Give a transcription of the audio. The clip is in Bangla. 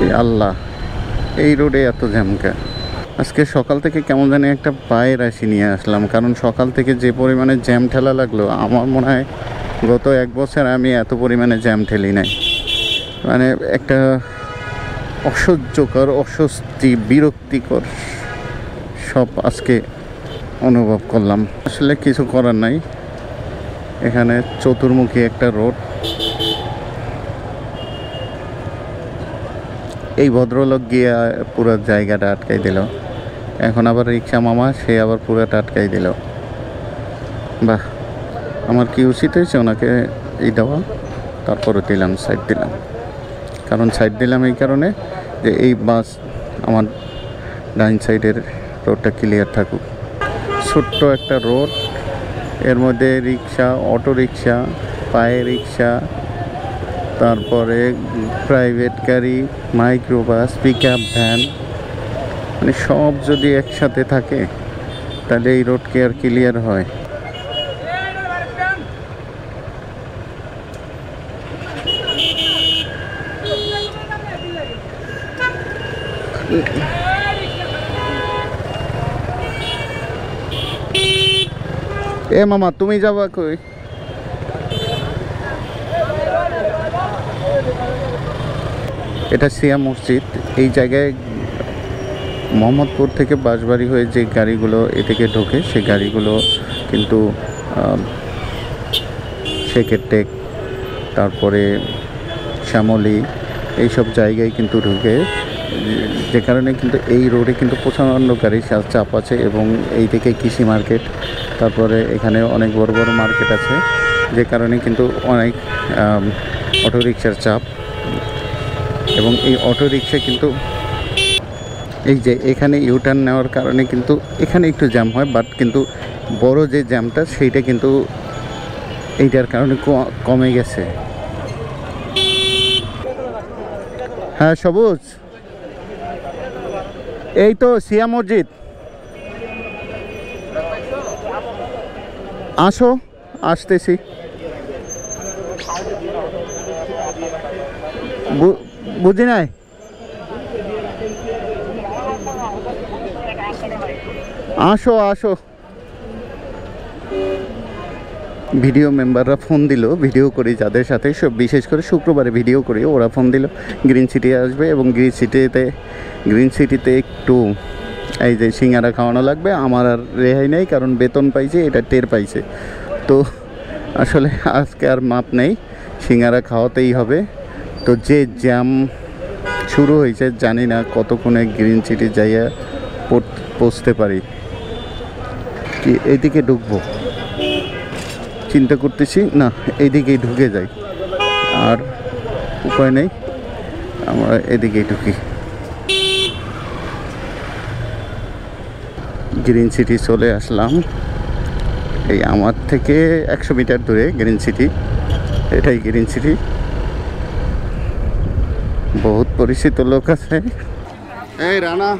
এই আল্লাহ, এই রোডে এত জ্যাম কেন? আজকে সকাল থেকে কেমন জানি একটা পায়ের রাশি নিয়ে আসলাম, কারণ সকাল থেকে যে পরিমাণে জ্যাম ঠেলা লাগলো, আমার মনে হয় গত 1 বছর আমি এত পরিমাণে জ্যাম ঠেলি নাই। মানে একটা অসহ্যকর, অস্বস্তি, বিরক্তিকর সব আজকে অনুভব করলাম। আসলে কিছু করার নাই, এখানে চতুর্মুখী একটা রোড। এই ভদ্রলোক গিয়ে পুরো জায়গাটা আটকাই দিল, এখন আবার রিক্সা মামা সে আবার পুরোটা আটকাই দিল। বাহ, আমার কি উচিত হয়েছে ওনাকে এই দেওয়া? তারপরে দিলাম, সাইড দিলাম। কারণ সাইড দিলাম এই কারণে যে এই বাস আমার ডাইন সাইডের রোডটা ক্লিয়ার থাকুক। ছোট্ট একটা রোড, এর মধ্যে রিক্সা, অটো রিক্সা, পায়ে রিক্সা, তারপরে প্রাইভেট গাড়ি, মাইক্রোবাস, পিক আপ ভ্যান, মানে সব যদি একসাথে থাকে তাহলে এই রোড কি আর ক্লিয়ার হয়? এ মামা, তুমি যাবা কই? এটা সিয়া মসজিদ। এই জায়গায় মোহাম্মদপুর থেকে বাঁশবাড়ি হয়ে যে গাড়িগুলো এদিকে ঢোকে, সেই গাড়িগুলো কিন্তু শেখের টেক, তারপরে শ্যামলী, এইসব জায়গায় কিন্তু ঢুকে, যে কারণে কিন্তু এই রোডে কিন্তু প্রচণ্ড গাড়ির চাপ আছে। এবং এই দিকে কৃষি মার্কেট, তারপরে এখানে অনেক বড় বড় মার্কেট আছে, যে কারণে কিন্তু অনেক অটোরিকশার চাপ। এবং এই অটোরিকশা কিন্তু এই যে এখানে ইউটার্ন নেওয়ার কারণে কিন্তু এখানে একটু জ্যাম হয়, বাট কিন্তু বড় যে জ্যামটা সেইটা কিন্তু এইটার কারণে কমে গেছে। হ্যাঁ সবুজ, এই তো সিয়া মসজিদ। আসো, আসতেছি। বুঝি নাই, আসো আসো। ভিডিও মেম্বাররা ফোন দিল, ভিডিও করি যাদের সাথে, সব বিশেষ করে শুক্রবারে ভিডিও করি, ওরা ফোন দিল গ্রিন সিটি আসবে, এবং গ্রিন সিটিতে একটু এই যে সিঙ্গারা খাওয়ানো লাগবে। আমার আর রেহাই নেই, কারণ বেতন পাইছে, এটা টের পাইছে। তো আসলে আজকে আর মাপ নেই, সিঙ্গারা খাওয়াতেই হবে। তো যে জ্যাম শুরু হয়েছে, জানি না কতক্ষণে গ্রিন সিটি যাইয়া পৌঁছতে পারি। কি এইদিকে ঢুকবো চিন্তা করতেছি, না এইদিকেই ঢুকে যাই, আর উপায় নেই, আমরা এদিকেই ঢুকি। গ্রিন সিটি চলে আসলাম, এই আমার থেকে 100 মিটার দূরে গ্রিন সিটি, এটাই গ্রিন সিটি। বহুত পরিচিত লোক আছে। এই রানা,